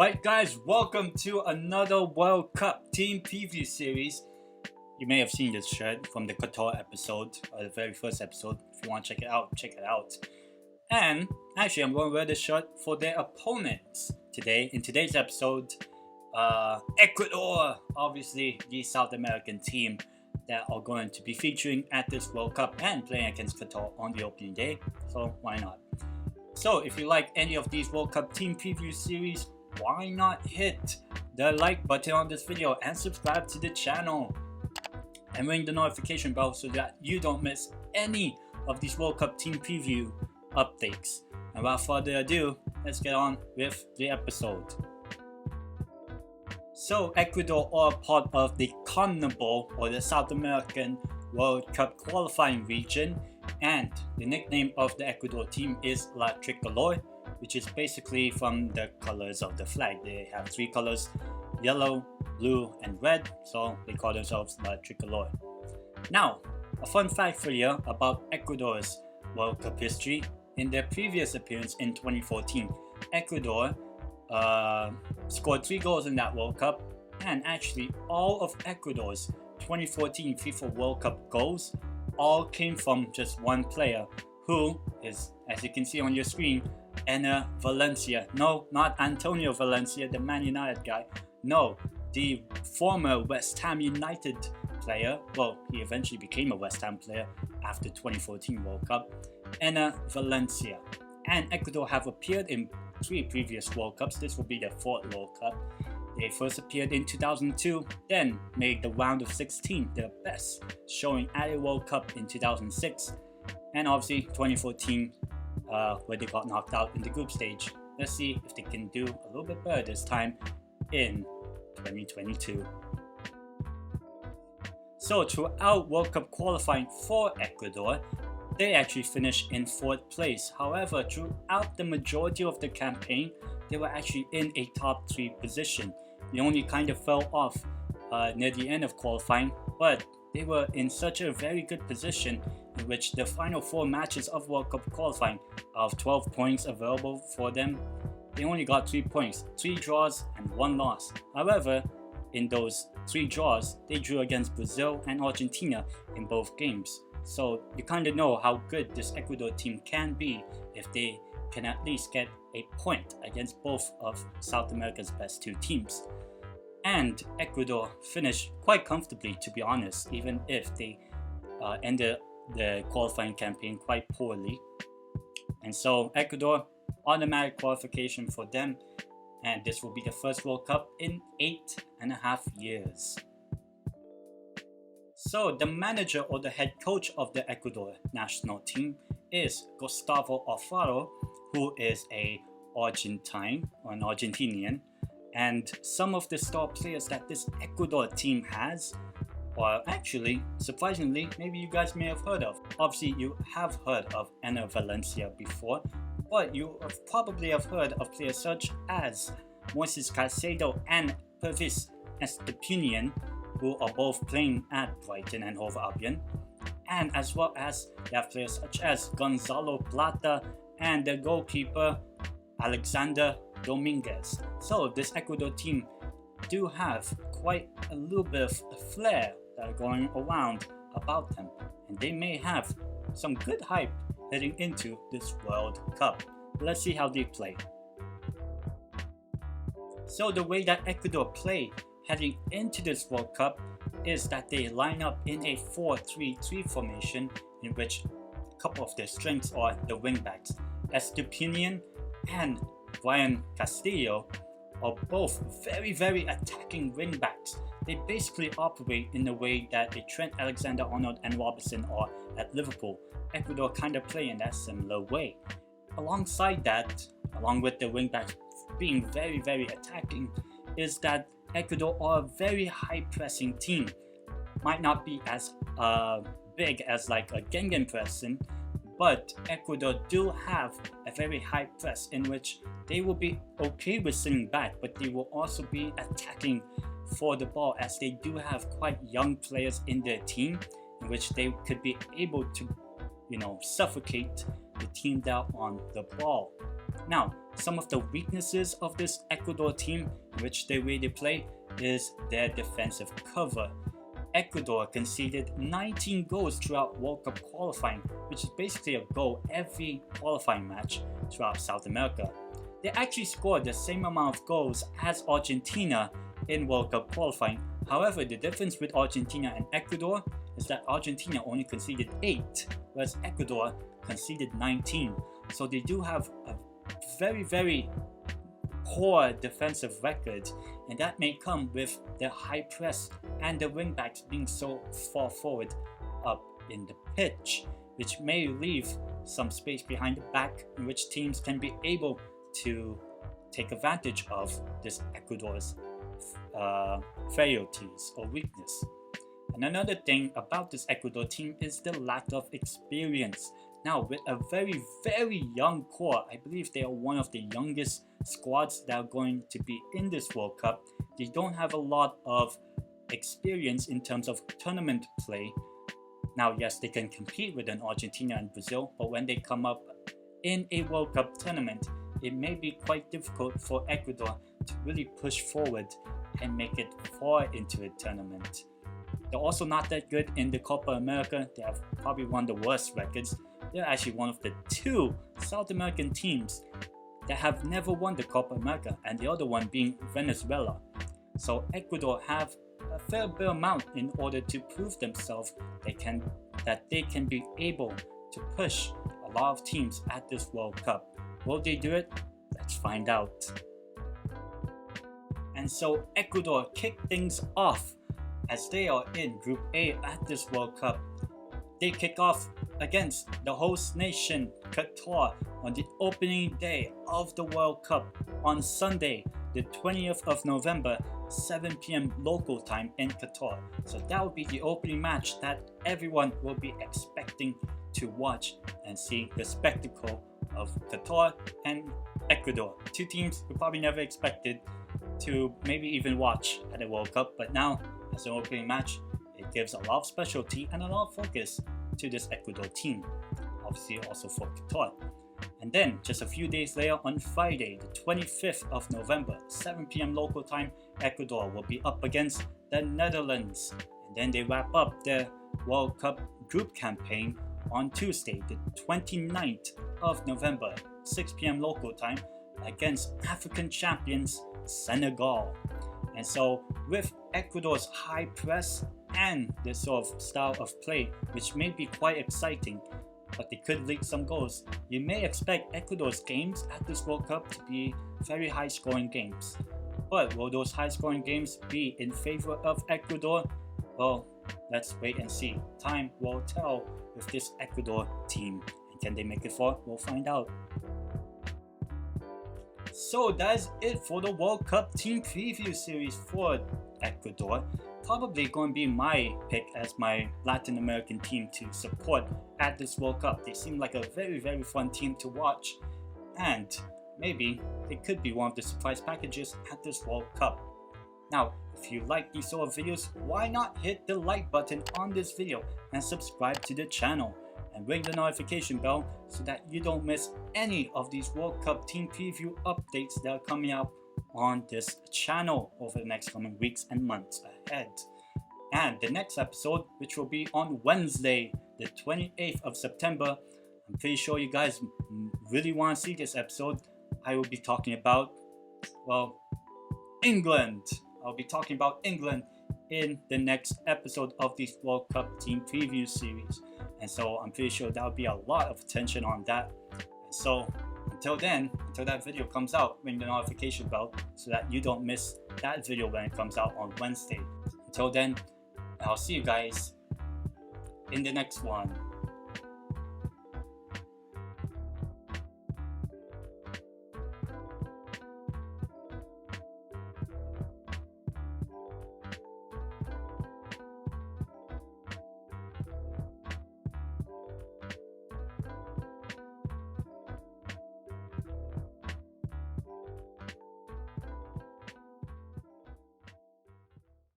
Right guys, welcome to another World Cup team preview series. You may have seen this shirt from the Qatar episode, or the very first episode. If you want to check it out, check it out. And actually I'm going to wear this shirt for their opponents today. In today's episode, Ecuador, obviously the South American team that are going to be featuring at this World Cup and playing against Qatar on the opening day. So why not? So if you like any of these World Cup team preview series, why not hit the like button on this video and subscribe to the channel and ring the notification bell so that you don't miss any of these World Cup team preview updates. And without further ado, let's get on with the episode. So Ecuador are part of the CONMEBOL, or the South American World Cup qualifying region, and the nickname of the Ecuador team is La Tricolor, which is basically from the colors of the flag. They have three colors: yellow, blue, and red, so they call themselves La Tricolor. Now, a fun fact for you about Ecuador's World Cup history. In their previous appearance in 2014, Ecuador scored 3 goals in that World Cup, and actually all of Ecuador's 2014 FIFA World Cup goals all came from just one player, who is, as you can see on your screen, Enner Valencia. No, not Antonio Valencia, the Man United guy. No, the former West Ham United player. Well, he eventually became a West Ham player after 2014 World Cup. Enner Valencia. And Ecuador have appeared in 3 previous World Cups. This will be their 4th World Cup. They first appeared in 2002, then made the round of 16, their best showing at a World Cup in 2006, and obviously 2014, where they got knocked out in the group stage. Let's see if they can do a little bit better this time in 2022. So throughout World Cup qualifying for Ecuador, they actually finished in 4th place. However, throughout the majority of the campaign, they were actually in a top 3 position. They only kind of fell off near the end of qualifying, but they were in such a very good position in which the final 4 matches of World Cup qualifying, of 12 points available for them, they only got 3 points, 3 draws and 1 loss. However, in those 3 draws, they drew against Brazil and Argentina in both games. So you kind of know how good this Ecuador team can be if they can at least get a point against both of South America's best 2 teams. And Ecuador finished quite comfortably, to be honest, even if they ended the qualifying campaign quite poorly. And so Ecuador, automatic qualification for them, and this will be the first World Cup in 8.5 years. So the manager or the head coach of the Ecuador national team is Gustavo Alfaro, who is an Argentinian, and some of the star players that this Ecuador team has are actually, surprisingly, maybe you guys may have heard of. Obviously, you have heard of Enner Valencia before, but you probably have heard of players such as Moises Caicedo and Pervis Estupiñán, who are both playing at Brighton and Hove Albion, and as well as they have players such as Gonzalo Plata and the goalkeeper Alexander Dominguez. So this Ecuador team do have quite a little bit of a flair that are going around about them, and they may have some good hype heading into this World Cup. Let's see how they play. So the way that Ecuador play heading into this World Cup is that they line up in a 4-3-3 formation, in which a couple of their strengths are the wingbacks. Estupiñán and Brian Castillo are both very, very attacking wingbacks. They basically operate in the way that the Trent Alexander-Arnold and Robertson are at Liverpool. Ecuador kind of play in that similar way. Alongside that, along with the wingbacks being very, very attacking, is that Ecuador are a very high pressing team. Might not be as big as like a Gegenpressing, but Ecuador do have a very high press in which they will be okay with sitting back, but they will also be attacking for the ball, as they do have quite young players in their team in which they could be able to, suffocate the team down on the ball. Now, some of the weaknesses of this Ecuador team, which they really play, is their defensive cover. Ecuador conceded 19 goals throughout World Cup qualifying, which is basically a goal every qualifying match throughout South America. They actually scored the same amount of goals as Argentina in World Cup qualifying. However, the difference with Argentina and Ecuador is that Argentina only conceded 8, whereas Ecuador conceded 19. So they do have a very poor defensive record, and that may come with the high press and the wingbacks being so far forward up in the pitch, which may leave some space behind the back in which teams can be able to take advantage of this Ecuador's frailties or weakness. And another thing about this Ecuador team is the lack of experience. Now, with a very young core, I believe they are one of the youngest squads that are going to be in this World Cup. They don't have a lot of experience in terms of tournament play. Now, yes, they can compete with an Argentina and Brazil, but when they come up in a World Cup tournament, it may be quite difficult for Ecuador to really push forward and make it far into a tournament. They're also not that good in the Copa America. They have probably one of the worst records. They're actually one of the 2 South American teams that have never won the Copa America, and the other one being Venezuela. So Ecuador have a fair bit amount in order to prove themselves that they can be able to push a lot of teams at this World Cup. Will they do it? Let's find out. And so Ecuador kick things off as they are in Group A at this World Cup. They kick off against the host nation, Qatar, on the opening day of the World Cup on Sunday, the 20th of November, 7 p.m. local time in Qatar. So that will be the opening match that everyone will be expecting to watch and see the spectacle of Qatar and Ecuador. 2 teams we probably never expected to maybe even watch at a World Cup, but now as an opening match, it gives a lot of specialty and a lot of focus to this Ecuador team, obviously also for Qatar. And then just a few days later, on Friday the 25th of November, 7 p.m. local time, Ecuador will be up against the Netherlands, and then they wrap up their World Cup group campaign on Tuesday the 29th of November, 6 p.m. local time, against African champions Senegal. And so with Ecuador's high press and this sort of style of play, which may be quite exciting, but they could leak some goals, you may expect Ecuador's games at this World Cup to be very high scoring games. But will those high scoring games be in favor of Ecuador? Well, let's wait and see. Time will tell with this Ecuador team. And can they make it far? We'll find out. So that's it for the World Cup team preview series for Ecuador. Probably going to be my pick as my Latin American team to support at this World Cup. They seem like a very fun team to watch, and maybe it could be one of the surprise packages at this World Cup. Now, if you like these sort of videos, why not hit the like button on this video and subscribe to the channel and ring the notification bell so that you don't miss any of these World Cup team preview updates that are coming out on this channel over the next coming weeks and months ahead. And the next episode, which will be on Wednesday the 28th of September, I'm pretty sure you guys really want to see this episode. I will be talking about, well, England. I'll be talking about England in the next episode of this World Cup team preview series, and so I'm pretty sure there'll be a lot of attention on that. And so until then, until that video comes out, ring the notification bell so that you don't miss that video when it comes out on Wednesday. Until then, I'll see you guys in the next one.